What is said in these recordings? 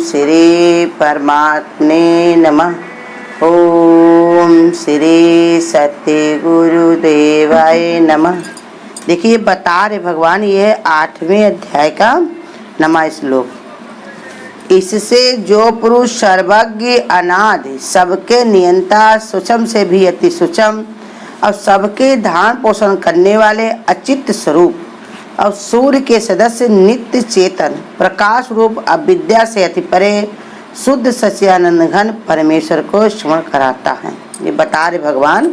श्री परमात्मने नमः। ओम श्री सत्य गुरुदेवाय नमः। देखिए बता रहे भगवान, ये 8वें अध्याय का 9वां श्लोक। इससे जो पुरुष सर्वज्ञ अनादि सबके नियंता सूक्ष्म से भी अति सूक्ष्म और सबके धारण पोषण करने वाले अचित स्वरूप और सूर्य के सदस्य नित्य चेतन प्रकाश रूप अविद्या से अति परे शुद्ध सच्चिदानंद घन परमेश्वर को स्मरण कराता है। ये बता रहे भगवान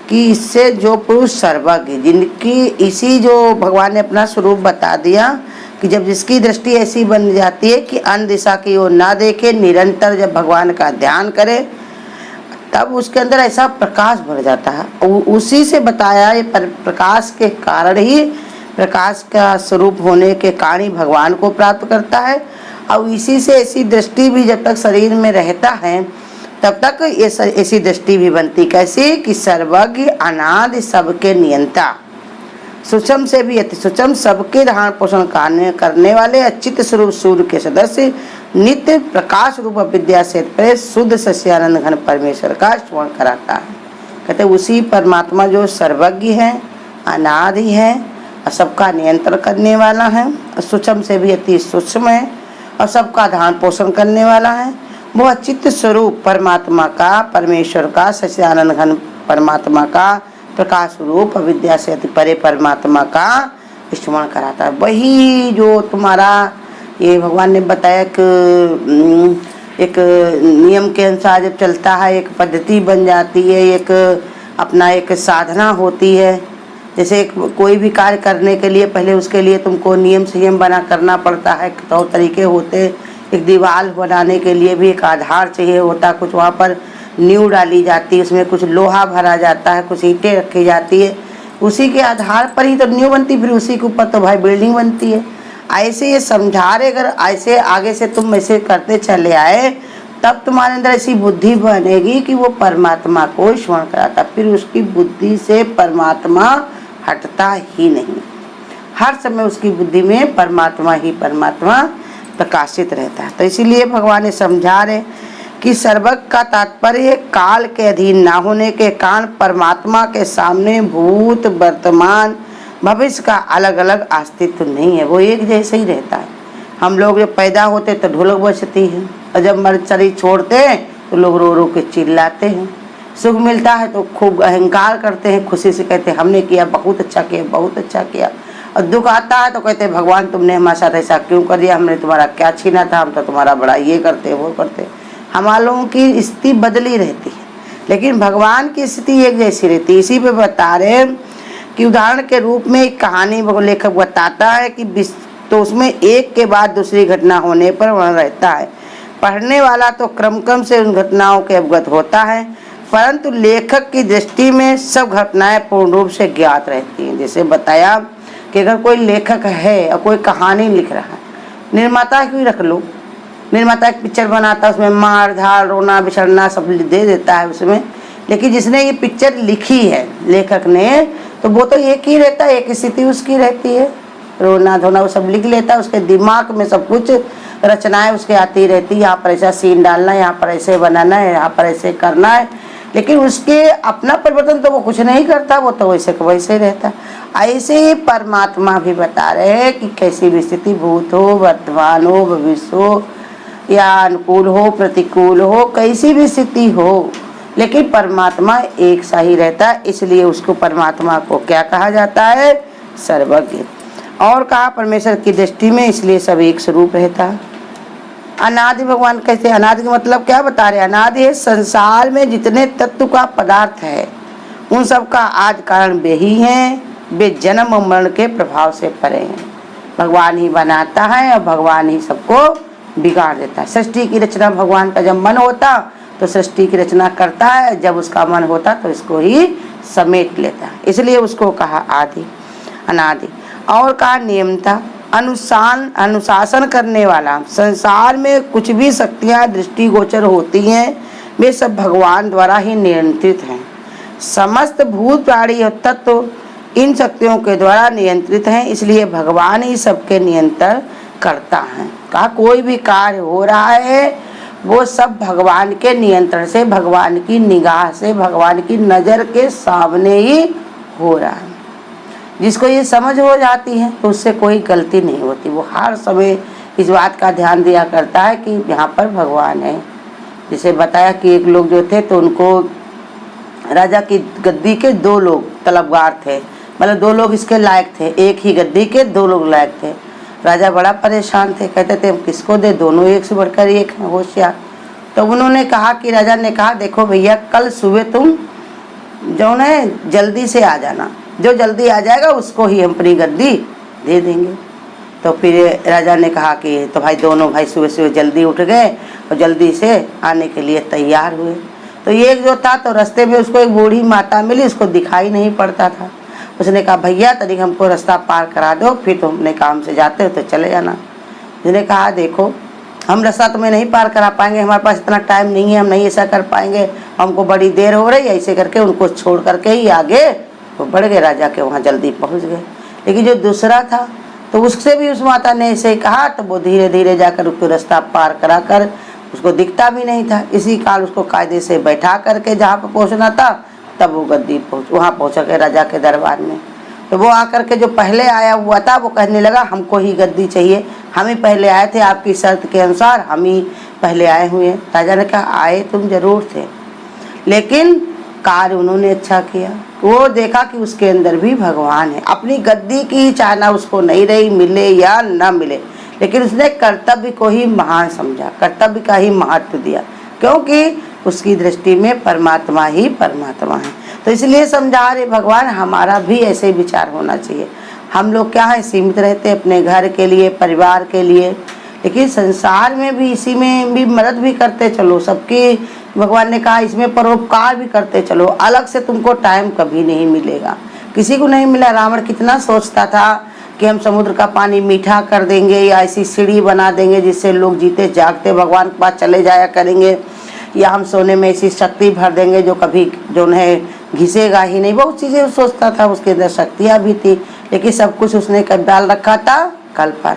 कि इससे जो पुरुष सर्वज्ञ, जिनकी इसी जो भगवान ने अपना स्वरूप बता दिया कि जब जिसकी दृष्टि ऐसी बन जाती है कि अन्य दिशा की ओर ना देखे, निरंतर जब भगवान का ध्यान करे, तब उसके अंदर ऐसा प्रकाश भर जाता है। उसी से बताया ये प्रकाश के कारण ही, प्रकाश का स्वरूप होने के कारण ही भगवान को प्राप्त करता है। और इसी से ऐसी दृष्टि भी जब तक शरीर में रहता है तब तक ये ऐसी दृष्टि भी बनती। कैसे कि सर्वज्ञ अनादि सबके नियंता सूक्ष्म से भी अति सूक्ष्म सबके धारण पोषण करने वाले अचित स्वरूप सूर्य के सदस्य नित्य प्रकाश रूप विद्या से परे शुद्ध सच्चिदानंद घन परमेश्वर का स्मरण कराता है। कहते उसी परमात्मा जो सर्वज्ञ है, अनादि है और सबका नियंत्रण करने वाला है, सूक्ष्म से भी अति सूक्ष्म है और सबका धारण पोषण करने वाला है, वो अचित स्वरूप परमात्मा का, परमेश्वर का, सच्चिदानंद घन परमात्मा का, प्रकाश रूप विद्या से अति परे परमात्मा का स्मरण कराता है। वही जो तुम्हारा ये भगवान ने बताया कि एक नियम के अनुसार जब चलता है, एक पद्धति बन जाती है, एक अपना एक साधना होती है। जैसे कोई भी कार्य करने के लिए पहले उसके लिए तुमको नियम संयम बना करना पड़ता है, तौर तरीके होते। एक दीवार बनाने के लिए भी एक आधार चाहिए होता, कुछ वहाँ पर नींव डाली जाती है, उसमें कुछ लोहा भरा जाता है, कुछ ईंटें रखी जाती है, उसी के आधार पर ही तो नींव बनती, फिर उसी के ऊपर तो भाई बिल्डिंग बनती है। ऐसे ये समझा रहे, अगर ऐसे आगे से तुम ऐसे करते चले आए तब तुम्हारे अंदर ऐसी बुद्धि बनेगी कि वो परमात्मा को स्मरण कराता, फिर उसकी बुद्धि से परमात्मा हटता ही नहीं। हर समय उसकी बुद्धि में परमात्मा ही परमात्मा प्रकाशित रहता है। तो इसीलिए भगवान ने समझा रहे कि सर्वज्ञ का तात्पर्य काल के अधीन ना होने के कारण परमात्मा के सामने भूत वर्तमान भविष्य का अलग अलग अस्तित्व नहीं है, वो एक जैसे ही रहता है। हम लोग जब पैदा होते तो ढोलक बजती है और जब मर्द शरीर छोड़ते हैं तो लोग रो रो के चिल्लाते हैं। सुख मिलता है तो खूब अहंकार करते हैं, खुशी से कहते हैं हमने किया, बहुत अच्छा किया, बहुत अच्छा किया। और दुख आता है तो कहते हैं भगवान तुमने हमारे साथ ऐसा क्यों कर दिया, हमने तुम्हारा क्या छीना था, हम तो तुम्हारा बड़ा ये करते वो करते। हमारे लोगों की स्थिति बदली रहती है, लेकिन भगवान की स्थिति एक जैसी रहती है। इसी पे बता रहे कि उदाहरण के रूप में एक कहानी लेखक बताता है कि तो उसमें एक के बाद दूसरी घटना होने पर वह रहता है। पढ़ने वाला तो क्रम से उन घटनाओं के अवगत होता है, परंतु लेखक की दृष्टि में सब घटनाएं पूर्ण रूप से ज्ञात रहती हैं। जैसे बताया कि अगर कोई लेखक है और कोई कहानी लिख रहा है, निर्माता क्यों रख लो, निर्माता एक पिक्चर बनाता है, उसमें मार धाड़ रोना बिछड़ना सब दे देता है उसमें, लेकिन जिसने ये पिक्चर लिखी है लेखक ने, तो वो तो एक ही रहता है, एक स्थिति उसकी रहती है, रोना धोना वो सब लिख लेता है। उसके दिमाग में सब कुछ रचनाएं उसके आती रहती है, यहाँ पर ऐसा सीन डालना है, यहाँ पर ऐसे बनाना है, यहाँ पर ऐसे करना है, लेकिन उसके अपना परिवर्तन तो वो कुछ नहीं करता, वो तो वैसे वैसे रहता। ऐसे ही परमात्मा भी बता रहे हैं कि कैसी भी स्थिति, भूत हो, वर्तमान हो, भविष्य हो, या अनुकूल हो, प्रतिकूल हो, कैसी भी स्थिति हो, लेकिन परमात्मा एक सा ही रहता है। इसलिए उसको परमात्मा को क्या कहा जाता है, सर्वज्ञ। और कहा परमेश्वर की दृष्टि में इसलिए सब एक स्वरूप रहता है। अनादि भगवान कैसे, अनादि का मतलब क्या बता रहे, अनादि है संसार में जितने तत्व का पदार्थ है उन सब का आज कारण वे ही हैं, वे जन्म और मरण के प्रभाव से परे हैं। भगवान ही बनाता है और भगवान ही सबको बिगाड़ देता है। सृष्टि की रचना भगवान का जब मन होता तो सृष्टि की रचना करता है, जब उसका मन होता तो इसको ही समेट लेता है। इसलिए उसको कहा आदि, अनादि। और कहा नियमता, अनुशासन करने वाला। संसार में कुछ भी शक्तियाँ दृष्टिगोचर होती हैं वे सब भगवान द्वारा ही नियंत्रित हैं। समस्त भूत प्राणी और तत्व इन शक्तियों के द्वारा नियंत्रित हैं, इसलिए भगवान ही सबके नियंत्रण करता है। कहा कोई भी कार्य हो रहा है वो सब भगवान के नियंत्रण से, भगवान की निगाह से, भगवान की नज़र के सामने ही हो रहा है। जिसको ये समझ हो जाती है तो उससे कोई गलती नहीं होती। वो हर समय इस बात का ध्यान दिया करता है कि यहाँ पर भगवान है। जैसे बताया कि एक लोग जो थे तो उनको राजा की गद्दी के 2 लोग तलबगार थे, मतलब 2 लोग इसके लायक थे, एक ही गद्दी के 2 लोग लायक थे। राजा बड़ा परेशान थे, कहते थे हम किसको दे, दोनों एक से बढ़कर एक हैं, होशियार। तो उन्होंने कहा कि राजा ने कहा देखो भैया कल सुबह तुम जो है जल्दी से आ जाना, जो जल्दी आ जाएगा उसको ही हम अपनी गद्दी दे देंगे। तो फिर राजा ने कहा कि तो भाई दोनों भाई सुबह सुबह जल्दी उठ गए और जल्दी से आने के लिए तैयार हुए। तो एक जो था तो रास्ते में उसको एक बूढ़ी माता मिली, उसको दिखाई नहीं पड़ता था। उसने कहा भैया तनिक हमको रास्ता पार करा दो, फिर तुम अपने काम से जाते हो तो चले जाना। उसने कहा देखो हम रास्ता तुम्हें नहीं पार करा पाएंगे, हमारे पास इतना टाइम नहीं है, हम नहीं ऐसा कर पाएंगे, हमको बड़ी देर हो रही है। ऐसे करके उनको छोड़ करके ही आगे वो बढ़ गए, राजा के वहाँ जल्दी पहुँच गए। लेकिन जो दूसरा था तो उससे भी उस माता ने ऐसे ही कहा, तो वो धीरे धीरे जाकर उसको रास्ता पार करा कर, उसको दिखता भी नहीं था, इसी काल उसको कायदे से बैठा करके जहाँ पर पहुँचना था तब वो गद्दी वहाँ पहुँच गए राजा के दरबार में। तो वो आकर के जो पहले आया हुआ था वो कहने लगा हमको ही गद्दी चाहिए, हम ही पहले आए थे, आपकी शर्त के अनुसार हम ही पहले आए हुए हैं। राजा ने कहा आए तुम जरूर थे, लेकिन कार्य उन्होंने अच्छा किया। वो देखा कि उसके अंदर भी भगवान है। अपनी गद्दी की चाहना उसको नहीं रही, मिले या न मिले, लेकिन उसने कर्तव्य को ही महान समझा, कर्तव्य का ही महत्व दिया, क्योंकि उसकी दृष्टि में परमात्मा ही परमात्मा है। तो इसलिए समझा रहे भगवान हमारा भी ऐसे विचार होना चाहिए। हम लोग क्या है सीमित रहते अपने घर के लिए, परिवार के लिए, लेकिन संसार में भी इसी में भी मदद भी करते चलो, सबकी भगवान ने कहा इसमें परोपकार भी करते चलो। अलग से तुमको टाइम कभी नहीं मिलेगा, किसी को नहीं मिला। रावण कितना सोचता था कि हम समुद्र का पानी मीठा कर देंगे या ऐसी सीढ़ी बना देंगे जिससे लोग जीते जागते भगवान के पास चले जाया करेंगे, या हम सोने में ऐसी शक्ति भर देंगे जो कभी जो है घिसेगा ही नहीं। बहुत चीज़ें सोचता था, उसके अंदर शक्तियाँ भी थी, लेकिन सब कुछ उसने कब डाल रखा था, कल पर।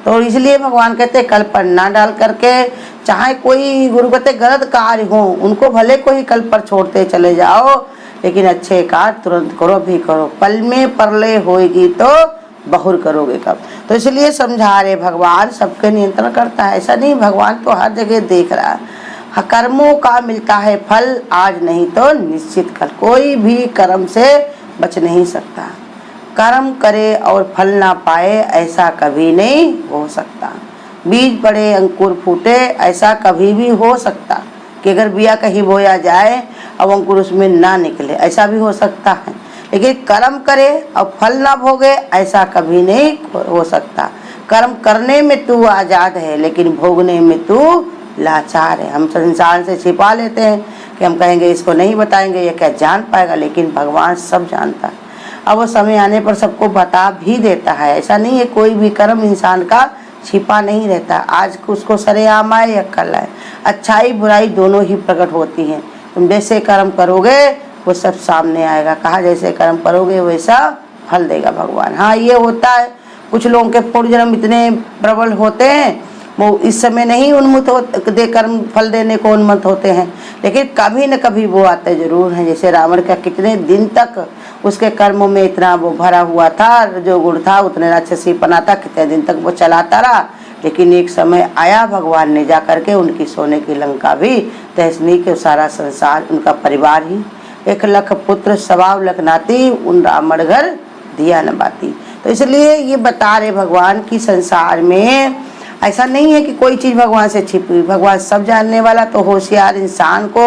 तो इसलिए भगवान कहते कल पर ना डाल करके, चाहे कोई गुरु कहते गलत कार्य हो उनको भले कोई कल पर छोड़ते चले जाओ, लेकिन अच्छे कार्य तुरंत करो भी करो। पल में परले होएगी तो बहुर करोगे कब। तो इसलिए समझा रहे भगवान सबके नियंत्रण करता है, ऐसा नहीं, भगवान तो हर जगह देख रहा है। कर्मों का मिलता है फल आज नहीं तो निश्चित कल, कोई भी कर्म से बच नहीं सकता। कर्म करे और फल ना पाए ऐसा कभी नहीं हो सकता। बीज पड़े अंकुर फूटे ऐसा कभी भी हो सकता कि अगर बिया कहीं बोया जाए और अंकुर उसमें ना निकले, ऐसा भी हो सकता है। लेकिन कर्म करे और फल ना भोगे ऐसा कभी नहीं हो सकता। कर्म करने में तू आज़ाद है, लेकिन भोगने में तू लाचार है। हम संसार से छिपा लेते हैं कि हम कहेंगे इसको नहीं बताएंगे, ये क्या जान पाएगा, लेकिन भगवान सब जानता है। अब वो समय आने पर सबको बता भी देता है। ऐसा नहीं है कोई भी कर्म इंसान का छिपा नहीं रहता, आज उसको सरेआम आए या कल आए, अच्छाई बुराई दोनों ही प्रकट होती हैं। तुम जैसे कर्म करोगे वो सब सामने आएगा। कहा जैसे कर्म करोगे वैसा फल देगा भगवान। हाँ ये होता है, कुछ लोगों के पूर्व जन्म इतने प्रबल होते हैं वो इस समय नहीं उन्मुक्त होते, कर्म फल देने को उन्मत्त होते हैं, लेकिन कभी न कभी वो आते जरूर हैं। जैसे रावण का कितने दिन तक उसके कर्मों में इतना वो भरा हुआ था, जो गुण था उतने राक्षसी पना था, कितने दिन तक वो चलाता रहा, लेकिन एक समय आया भगवान ने जा करके उनकी सोने की लंका भी तहसनी के सारा संसार उनका परिवार ही 1 लाख पुत्र सवाव लख नाती उन रावण घर दिया न बाती। तो इसलिए ये बता रहे भगवान की संसार में ऐसा नहीं है कि कोई चीज़ भगवान से छिपी, भगवान सब जानने वाला। तो होशियार इंसान को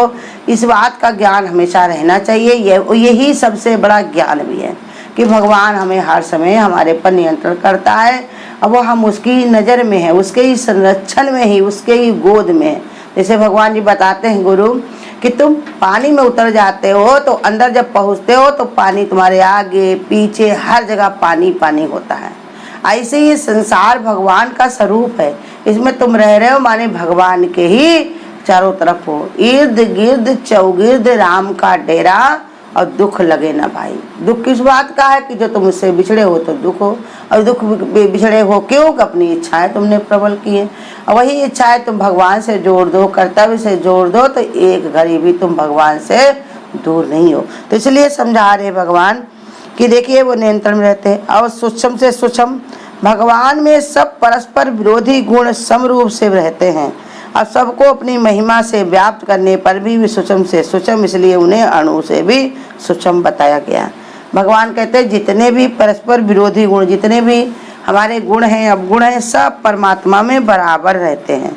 इस बात का ज्ञान हमेशा रहना चाहिए। यही सबसे बड़ा ज्ञान भी है कि भगवान हमें हर समय हमारे पर नियंत्रण करता है। अब वो हम उसकी नज़र में है, उसके ही संरक्षण में ही, उसके ही गोद में है। जैसे भगवान जी बताते हैं गुरु कि तुम पानी में उतर जाते हो तो अंदर जब पहुँचते हो तो पानी तुम्हारे आगे पीछे हर जगह पानी पानी होता है। ऐसे ये संसार भगवान का स्वरूप है, इसमें तुम रह रहे हो माने भगवान के ही चारों तरफ हो। इर्द गिर्द चौगिर्द राम का डेरा, और दुख लगे ना भाई। दुख किस बात का है कि जो तुम उससे बिछड़े हो तो दुख हो, और दुख बिछड़े हो क्यों? अपनी इच्छाएं तुमने प्रबल की है, और वही इच्छाएं तुम भगवान से जोड़ दो, कर्तव्य से जोड़ दो, तो एक घड़ी भी तुम भगवान से दूर नहीं हो। तो इसलिए समझा रहे भगवान कि देखिए वो नियंत्रण में रहते हैं। और सूक्ष्म से सूक्ष्म भगवान में सब परस्पर विरोधी गुण समरूप से रहते हैं, और सबको अपनी महिमा से व्याप्त करने पर भी सूक्ष्म से सूक्ष्म, इसलिए उन्हें अणु से भी सूक्ष्म बताया गया। भगवान कहते हैं जितने भी परस्पर विरोधी गुण, जितने भी हमारे गुण हैं, अवगुण हैं, सब परमात्मा में बराबर रहते हैं।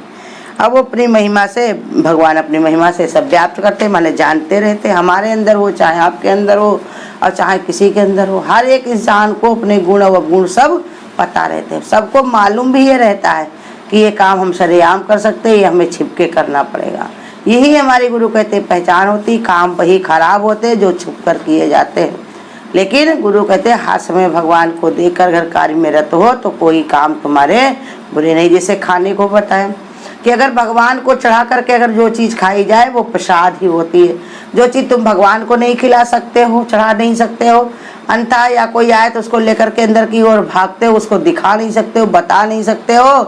अब वो अपनी महिमा से, भगवान अपनी महिमा से सब व्याप्त करते, माने जानते रहते, हमारे अंदर हो, चाहे आपके अंदर हो, और चाहे किसी के अंदर हो, हर एक इंसान को अपने गुण और अवगुण सब पता रहते हैं। सबको मालूम भी ये रहता है कि ये काम हम सरेआम कर सकते हैं, ये हमें छिप के करना पड़ेगा। यही हमारे गुरु कहते पहचान होती। काम वही खराब होते जो छुप कर किए जाते हैं, लेकिन गुरु कहते हर समय भगवान को देखकर अगर कार्य में रत हो तो कोई काम तुम्हारे बुरे नहीं। जैसे खाने को बताएं कि अगर भगवान को चढ़ा करके अगर जो चीज़ खाई जाए वो प्रसाद ही होती है। जो चीज़ तुम भगवान को नहीं खिला सकते हो, चढ़ा नहीं सकते हो, अंता या कोई आए तो उसको लेकर के अंदर की ओर भागते हो, उसको दिखा नहीं सकते हो, बता नहीं सकते हो,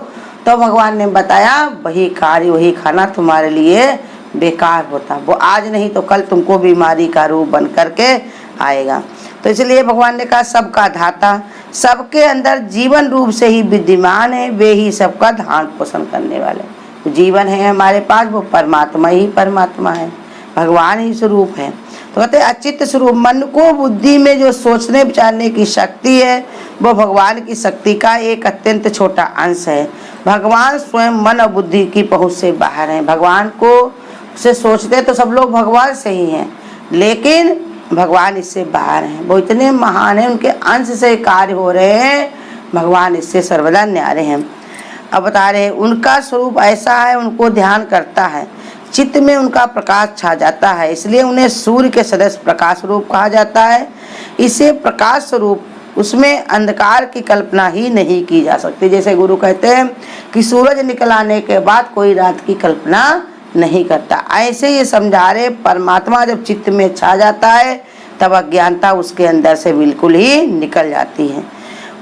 तो भगवान ने बताया वही कार्य, वही खाना तुम्हारे लिए बेकार होता। वो आज नहीं तो कल तुमको बीमारी का रूप बन करके आएगा। तो इसलिए भगवान ने कहा सबका धाता, सबके अंदर जीवन रूप से ही विद्यमान है, वे ही सबका धारण पोषण करने वाले। तो जीवन है हमारे पास, वो परमात्मा ही परमात्मा है, भगवान ही स्वरूप है। तो कहते हैं अचित स्वरूप, मन को बुद्धि में जो सोचने विचारने की शक्ति है वो भगवान की शक्ति का एक अत्यंत छोटा अंश है। भगवान स्वयं मन और बुद्धि की पहुँच से बाहर हैं। भगवान को से सोचते तो सब लोग भगवान से ही हैं, लेकिन भगवान इससे बाहर हैं। वो इतने महान हैं, उनके अंश से कार्य हो रहे हैं, भगवान इससे सर्वदा न्यारे हैं। अब बता रहे हैं उनका स्वरूप ऐसा है, उनको ध्यान करता है, चित्त में उनका प्रकाश छा जाता है, इसलिए उन्हें सूर्य के सदृश प्रकाश स्वरूप कहा जाता है। इसे प्रकाश स्वरूप, उसमें अंधकार की कल्पना ही नहीं की जा सकती। जैसे गुरु कहते हैं कि सूरज निकल आने के बाद कोई रात की कल्पना नहीं करता, ऐसे ये समझा रहे परमात्मा जब चित्त में छा जाता है तब अज्ञानता उसके अंदर से बिल्कुल ही निकल जाती है।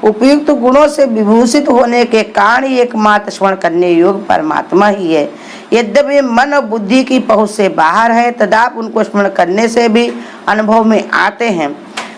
उपयुक्त गुणों से विभूषित होने के कारण एकमात्र स्मरण करने योग्य परमात्मा ही है। यद्यपि मन और बुद्धि की पहुँच से बाहर है, तदाप उनको स्मरण करने से भी अनुभव में आते हैं,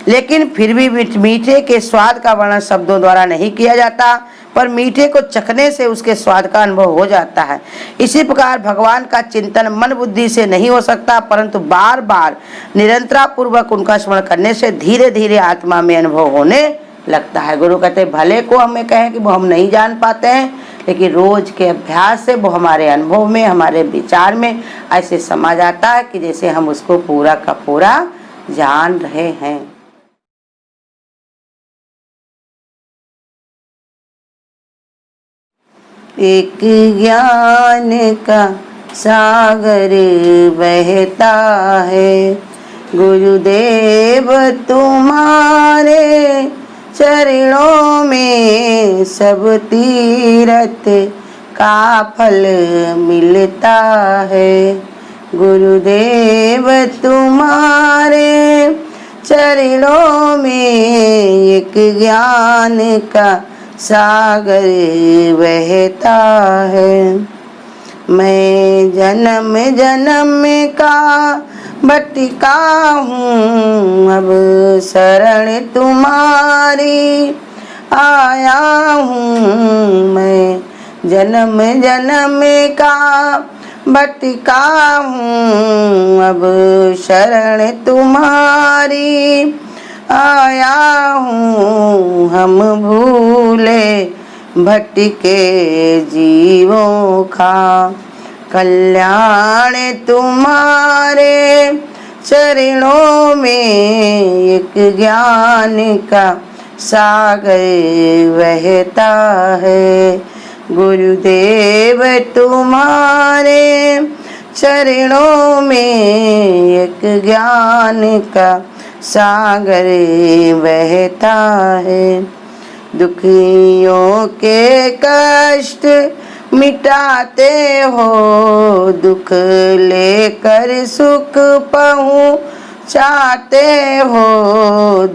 लेकिन फिर भी मीठे के स्वाद का वर्णन शब्दों द्वारा नहीं किया जाता, पर मीठे को चखने से उसके स्वाद का अनुभव हो जाता है। इसी प्रकार भगवान का चिंतन मन बुद्धि से नहीं हो सकता, परंतु बार बार निरंतरा पूर्वक उनका स्मरण करने से धीरे धीरे आत्मा में अनुभव होने लगता है। गुरु कहते भले को हमें कहें कि वो हम नहीं जान पाते हैं, लेकिन रोज के अभ्यास से वो हमारे अनुभव में, हमारे विचार में ऐसे समा जाता है कि जैसे हम उसको पूरा का पूरा जान रहे हैं। एक ज्ञान का सागर बहता है, गुरुदेव तुम्हारे चरणों में सब तीरथ का फल मिलता है। गुरुदेव तुम्हारे चरणों में एक ज्ञान का सागर बहता है। मैं जन्म जन्म का भटका हूँ, अब शरण तुम्हारी आया हूँ। मैं जन्म जन्म का भटका हूँ, अब शरण तुम्हारी आया हूँ। हम भूले भटके जीवों का कल्याण तुम्हारे चरणों में एक ज्ञान का सागर बहता है। गुरुदेव तुम्हारे चरणों में एक ज्ञान का सागर बहता है। दुखियों के कष्ट मिटाते हो, दुख लेकर सुख चाहते हो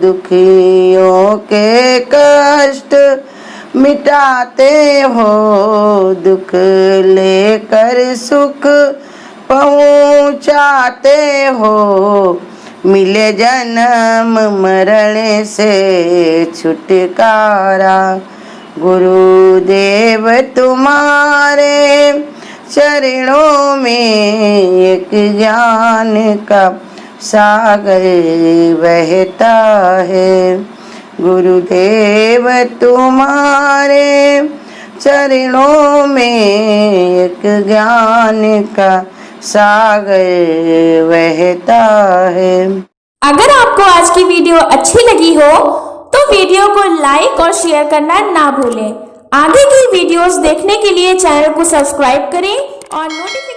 दुखियों के कष्ट मिटाते हो, दुख लेकर सुख पहुँचाते हो, मिले जन्म मरण से छुटकारा, गुरुदेव तुम्हारे चरणों में एक ज्ञान का सागर बहता है, गुरुदेव तुम्हारे चरणों में एक ज्ञान का सागर बहता है। अगर आपको आज की वीडियो अच्छी लगी हो तो वीडियो को लाइक और शेयर करना ना भूलें। आगे की वीडियोस देखने के लिए चैनल को सब्सक्राइब करें और नोटिफिकेशन